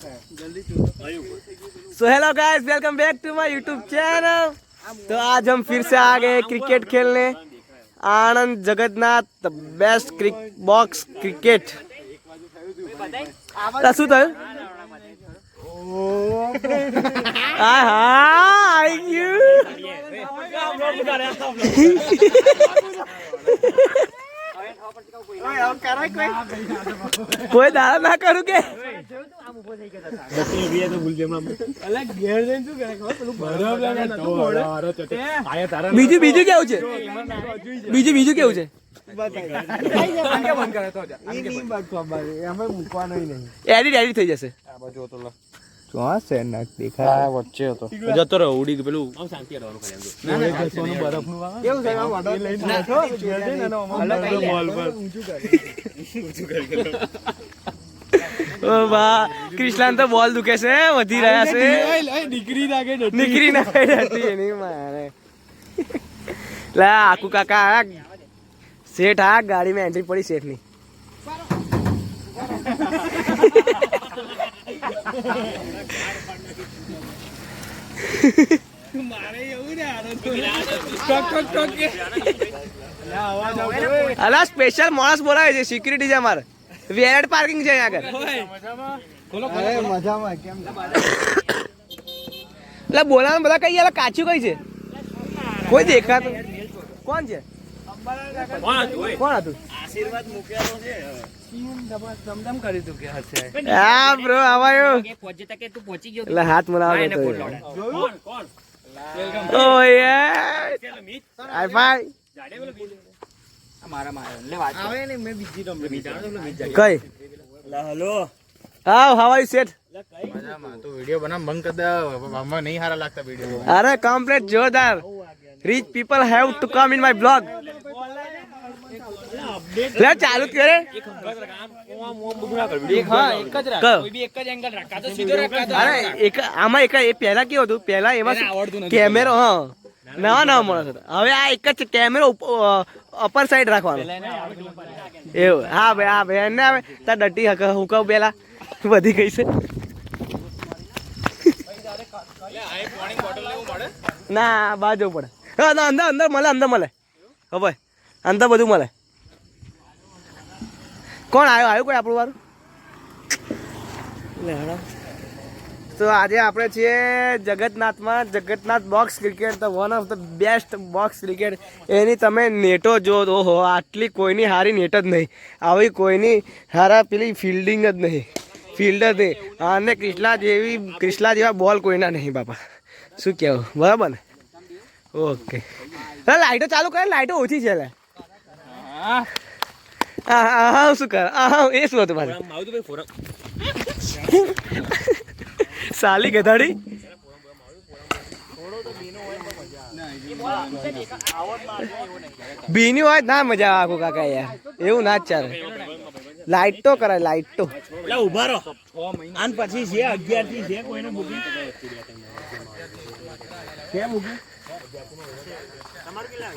So hello guys, welcome back to my YouTube channel. तो आज हम फिर से आ गए क्रिकेट खेलने। Anand Jagannath the best box cricket. शू थ कोई दादा ना करू के બીજું બીજું કેવું છે? બીજું કેવું છે? એડિટ થઈ જશે. વચ્ચે હતો જતો રહ્યો ઉડી પેલું ક્રિષ્લાન તો બોલ દુખે છે, વધી રહ્યા છે. નીકળી નાખે મારે આકુ કાકા શેઠ. આ ગાડી માં એન્ટ્રી પડી શેઠ ની. અલા સ્પેશિયલ માણસ બોલાવે છે, સિક્યુરિટી છે અમારે. વેરેટ પાર્કિંગ છે અહીંયા આગળ. બોલાવે બધા કઈ યાર કાચું કઈ છે? કોઈ દેખાતું કોણ છે? કોણ હતું? આશીર્વાદ મૂકેલો છે. હા બ્રો આવાયો. એટલે હાથ મરાવો તો. ઓ યાર હાઈ ફાઈ. કઈ hello how are you set? તો વિડિયો બનાવ બંધ કર દે, હમણાં નહીં સારા લાગતા વિડિયો. અરે કમ્પ્લીટ જોરદાર. Rich people have to come in my blog. લે ચાલુ કરે. આમાં એક પહેલા કેવું હતું? પહેલા એમાં કેમેરો નવા માણસ હતા. હવે આ એક જ કેમેરો અપર સાઈડ રાખવાનો એવું. હા ભાઈ, હા ભાઈ એને હવે તાર ડટી હું કહું પેલા વધી ગઈ છે. ના બહાર જવું પડે. અંદર મળે. હવે અંદર બધું મળે. કોણ આવ્યું કોઈ આપણું વારું? તો આજે આપણે છીએ જગન્નાથમાં. Jagannath box cricket, the one of the best box cricket. એની તમે નેટો જો ઓહો, આટલી કોઈની સારી નેટ જ નહીં, આવી કોઈની સારા પેલી ફિલ્ડિંગ જ નહીં, ફિલ્ડ જ નહીં. અને ક્રિષ્લા જેવા બોલ કોઈના નહીં બાપા. શું કહેવું, બરાબર ને? ઓકે લાઈટો ચાલુ કરે. લાઈટો ઓછી છે. હા શું કર? એ શું હતું મારે? સાલી ગધાડી. ભીની હોય ના મજા આવે કાકા યાર, એવું ના જ ચાલે. લાઈટ તો કરાય, લાઈટ તો. ઉભા રહો, 6 મહિના આન પછી છે 11 થી છે કોઈને બુકિંગ છે બુકિંગ તમાર કેટલા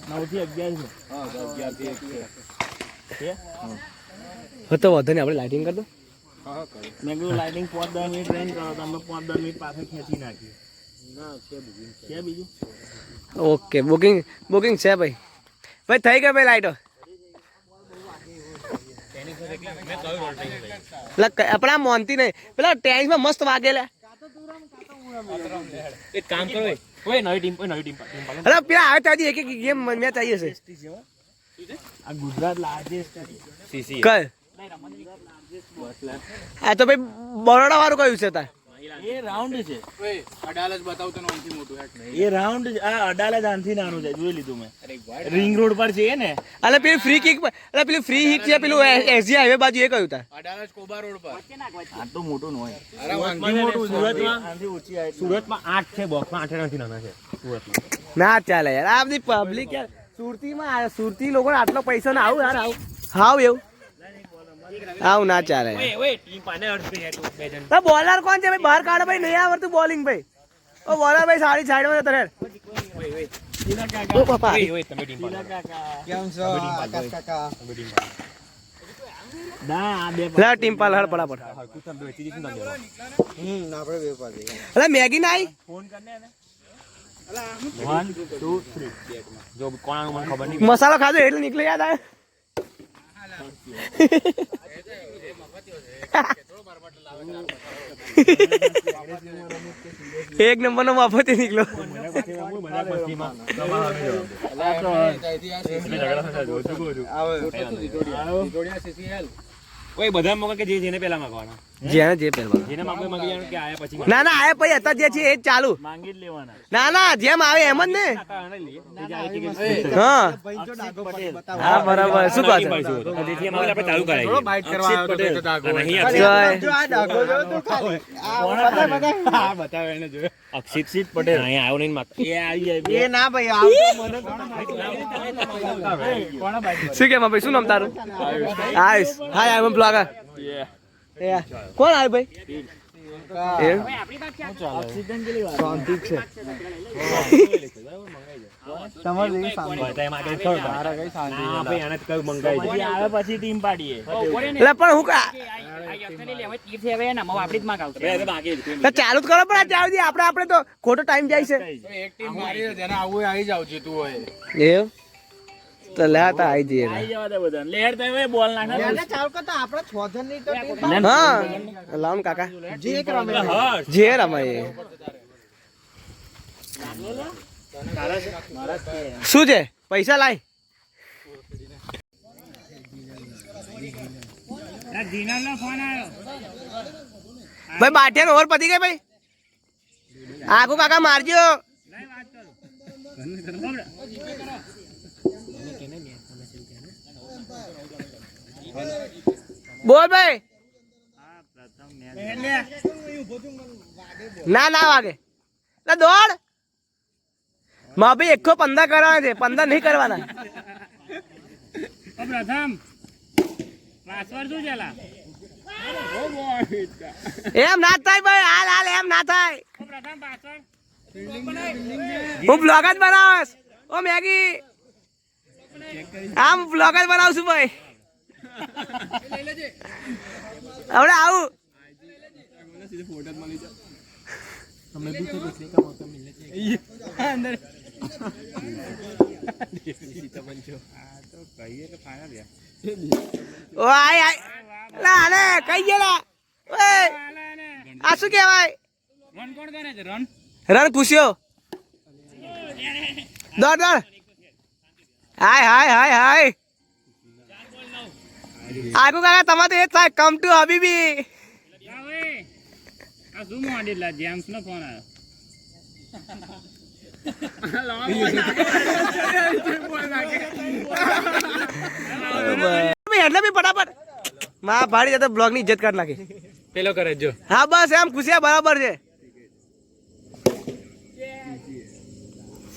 9 થી 11 છે. હા 11 થી 1 છે. હતો વધુ ને આપણે લાઇટિંગ કરી દો. હા કરી. મેં કીધું લાઇટિંગ 5-10 મિનિટ રેન કરો, તમે 5-10 મિનિટ પાછળ ખેંચી નાખી. ના છે બુકિંગ છે બીજું. ઓકે બુકિંગ છે ભાઈ. ભાઈ થઈ ગઈ ભાઈ લાઈટો. આપણા મોનતી નહીં પેલા ટેનિસમાં મસ્ત વાગેલા. એક કામ કરો ઓય નવી ટીમ અરે પેલા આવે ત્યાંથી એક ગેમ મેચ આવી હશે. આ ગુજરાત લાર્જેસ્ટ સીસી કઈ આ તો ભાઈ બરોડા વાળું કયું છે તાર? એ રાઉન્ડ છે. ઓય અડાલજ બતાવ તો આનથી મોટું હેટ નહીં. એ રાઉન્ડ આ અડાલજ આનથી નાનું છે, જોઈ લીધું મેં. રિંગ રોડ પર છે ને. અલે પેલી ફ્રી કિક, અલે પેલી ફ્રી હિટ છે પેલું એસજી હાઈવે બાજુ. એ કયું તાર? અડાલજ કોબા રોડ પર. આ તો મોટું ન હોય. અરે આનથી મોટું સુરતમાં આનથી ઊંચી આવે. સુરતમાં 8 છે બોક્સમાં, 8 નથી નાના છે સુરતમાં. ના ચાલે યાર, આ બધી પબ્લિક યાર. સુરતી લોકો આટલો પૈસા ને આવું યાર હાવ એવું આવું ના ચાલે. બોલર કોણ છે ભાઈ? બહાર કાઢો ભાઈ, નહીં આવડતું બોલિંગ ભાઈ. ઓ બોલર ભાઈ સારી સાઈડમાં જતો રહે. ઓ બાપા કેમ છો આકાશ કાકા? ના આ બે લા ટીમ્પલ હળ પડાપડ હરકું તમ વેચી દીધું તમ દેવા અરે મેગી ના આવી ફોન કરને એને 1 2 3 જો કોણ મને ખબર નહીં મસાલો ખાધો એટલે નીકળી યાદ આવે એક નંબર નો મફત નીકળો કોઈ બધા મગર કે જેને પેલા માંગવાના જેને જે પહેરવા જેને માંગવે માંગી જાણ કે આયા પછી ના ના આયા પછી હતા જે છે એ જ ચાલુ માંગી જ લેવાના ના ના જેમ આવે એમ જ ને કાકા આને લઈએ તે જાય કે હા હા બરાબર શું કહો છો તેથી અમારે આપણે ચાલુ કરાવીએ બાઈટ કરવા આવ્યો તો તે તો ડાઘો. નહીં જય. બતાવે એને જોયો. અક્ષિત પટેલ અહીંયા આવ્યો નહીં માગતો એ આવી જાય એ ના ભાઈ આવ શું કેમ ભાઈ શું નામ તારું આયુષ હાય આઈ એમ બ્લોગર કોણ આવ્યું ભાઈ એમ? શાંતિ જ છે આવે પછી ટીમ પાડીએ એટલે પણ હું કા તો ચાલુ જ કરો પણ આ ચાલુ દી આપણે તો ખોટો ટાઈમ જાય છે એક ટીમ મારી છે, જેને આવવું હોય આવી જાવ જીતવું હોય. એમ તો લે તા આવી જઈએ આવી જવા દે બધા લેર તો હવે બોલ નાખે હા લાવ ને કાકા જે રમાય એ. શું છે પૈસા લાય ભાઈ બાટિયા ઓવર પતી ગઈ ભાઈ આગુ કાકા મારજો બોલ ભાઈ ના ના વાગે લે દોડ માં ભાઈ 115 કરવાના છે 15 નહીં કરવાના પ્રથમ પાસવર્ડ શું ચલા એમ ના થાય ભાઈ હાલ હાલ એમ ના થાય પ્રથમ પાસવર્ડ હું બ્લોગ જ બનાવસ ઓ મેગી આમ બ્લોગ જ બનાવું છું ભાઈ હવે આવું ઓ આય આય લા ને કઈ ગયેલા ઓય આ શું કહેવાય રન કોણ કરે છે રન રન પૂછ્યો દોડ દોડ હાય હાય હાય હાય આગુ કાકા તમારે તો એ થાય કમ ટુ હબીબી આ શું મોડેલા જેમ્સ નો ફોન આવ્યો એટલે બી ફટાફટ માં ભાડી જતો બ્લોગ ની ઇજ્જત કાઢ નાખી પેલો કરે જો. હા બસ એમ ખુશિયા બરાબર છે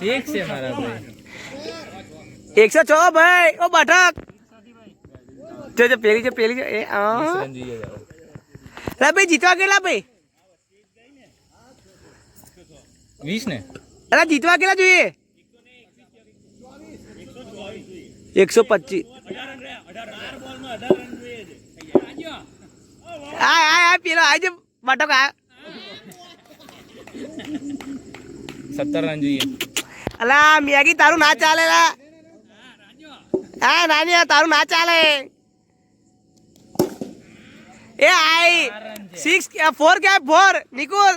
6 છે મારા ભાઈ. 106 ભાઈ ઓ બઠક જો પેલી છે એ રંજીએ જાવ. લે ભાઈ જીતવા કેટલા ભાઈ 20 ને અરે જીતવા કેટલા જોઈએ 125 આય આય આય પેલો આય જે બટક આ 17 રન જોઈએ. અલા મેગી તારું ના ચાલે લા હા નાની તારું ના ચાલે એ આઈ 6 4 કે 4 નિકુલ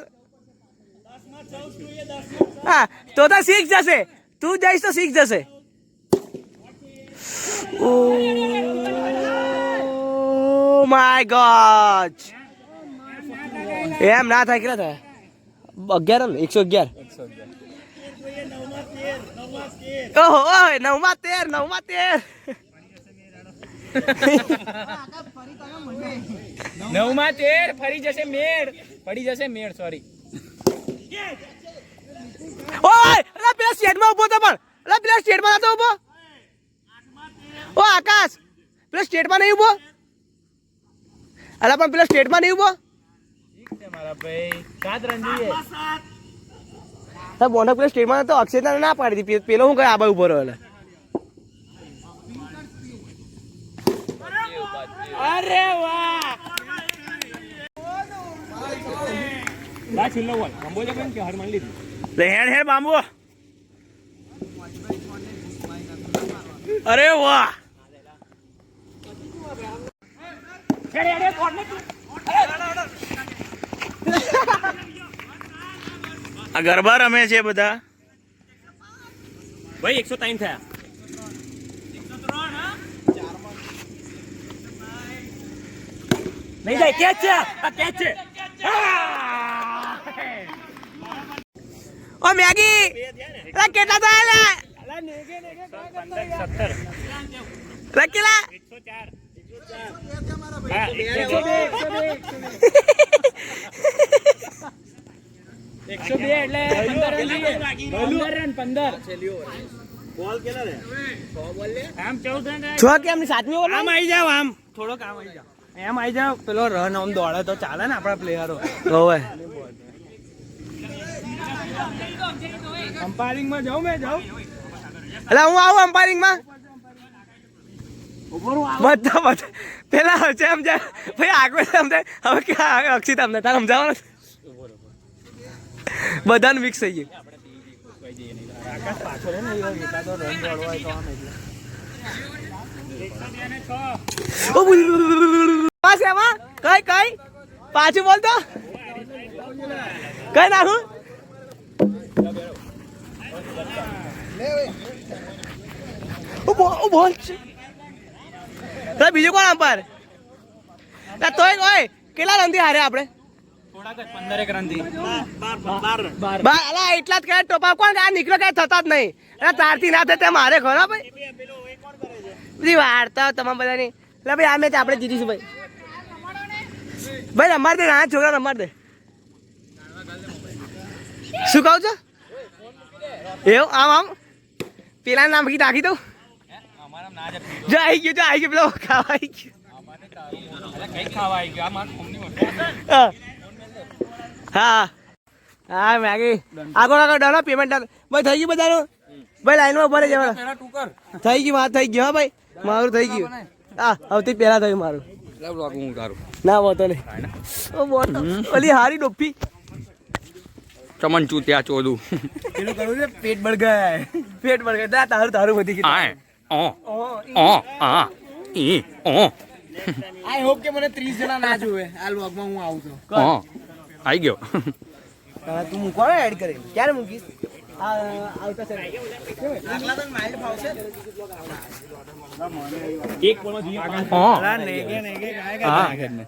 હા તો 6 જશે તું જઈશ તો 6 જશે ઓ માય ગોડ એમ ના થાય કેટલા થાય 11 ને 111 ઓહો ઓય 9 માં 13 9 માં 13 ફરી જશે મેળ સોરી. ઓય અલા પેલા સ્ટેટમાં ઉભો તો પણ અલા પેલા સ્ટેટમાં નતો ઉભો ઓ આકાશ પેલા સ્ટેટમાં નહીં ઉભો અલા પણ પેલા સ્ટેટમાં નહીં ઉભો મારા ભાઈ 7 રન જોઈએ. હા બોનક પેલા સ્ટેટમાં તો અક્ષયના ના પાડી દીધી પેલો હું કઈ આબા ઉભો રહ્યો એટલે અરે વાહ લા છેલ્લો બોલ કંબોજે કેમ કે હાર મારી લીધી લે હેડ બાંબુ અરે વાહ આ ગરબા રમે છે બધા ભાઈ 103 થયા નહીં જાય કેચ છે આ કેચ છે ઓ મેગી અલા કેટલા થયા લે 17 લખેલા 102 એટલે 15 રન 15 આમ 14 રન છો કે એમની સાતમી ઓવર આમ આવી જાવ આમ થોડોક આમ આવી જાવ એમ આવી જાવ પેલો રન આમ દોડે તો ચાલે ને આપણા પ્લેયરો ઓવે અમ્પાયરિંગ માં જાઉં મેં જાઉં અલા હું આવું અમ્પાયરિંગ માં બધા પેલા હશે સમજાય ભાઈ આગળ સમજાય હવે ક્યાં અક્ષિત અમને તારે સમજાવવાનું બધાને મિક્સ થઈ ગયું આકાશ પાછળ ને એકાદો રન દોડવા હોય તો આમ એટલે પાસ એમાં કઈ પાછું બોલ તો કઈ નાખું બોલ બીજું કોણ અમ્પાયર તોય ઓય કેટલા રન થી હારે આપણે થોડાક જ 15 રન થી 12 અલા એટલા જ કહે ટોપા કોણ આ નીકળો કઈ થતા જ નહીં એટલે તારથી ના થાય તે મારે ખરા ભાઈ બધી વાર્તા તમામ બધાની એટલે ભાઈ આ મેચ આપણે જીતીશું ભાઈ ભાઈ રમાડ દે નાના છોકરા રમાડ દે શું કહું છો એવું આમ પેલા નામ કી નાખી દઉં જો આવી ગયું પેલો ખાવા આવી ગયું કઈ ખાવા આવી ગયો આ માર મમ્મી હા હા મેગી આગળ ડરો પેમેન્ટ ભાઈ થઈ ગયું બધાનું ભાઈ લાઈનમાં ઉભા રહેજો પેલા તું કર થઈ ગયું વાત થઈ ગયું હા ભાઈ મારું થઈ ગયું હા સૌથી પહેલા થયું મારું ના બોતો નહીં ઓ બોતો ઓલી હારી ડોફી ચમન ચૂત્યા ચોદું પેલું કરવું છે પેટ બળગાય તારું વધી ગયું આઈ હોપ કે મને 30 જણા ના જોવે આ વ્લોગમાં હું આવું છું આવી ગયો તું મૂકવાનો એડ કરી ક્યારે મૂકીશ આવતા છે આટલા તો માઇન્ડ ફાવશે એક બોલમાં જોઈએ નેગે ગાય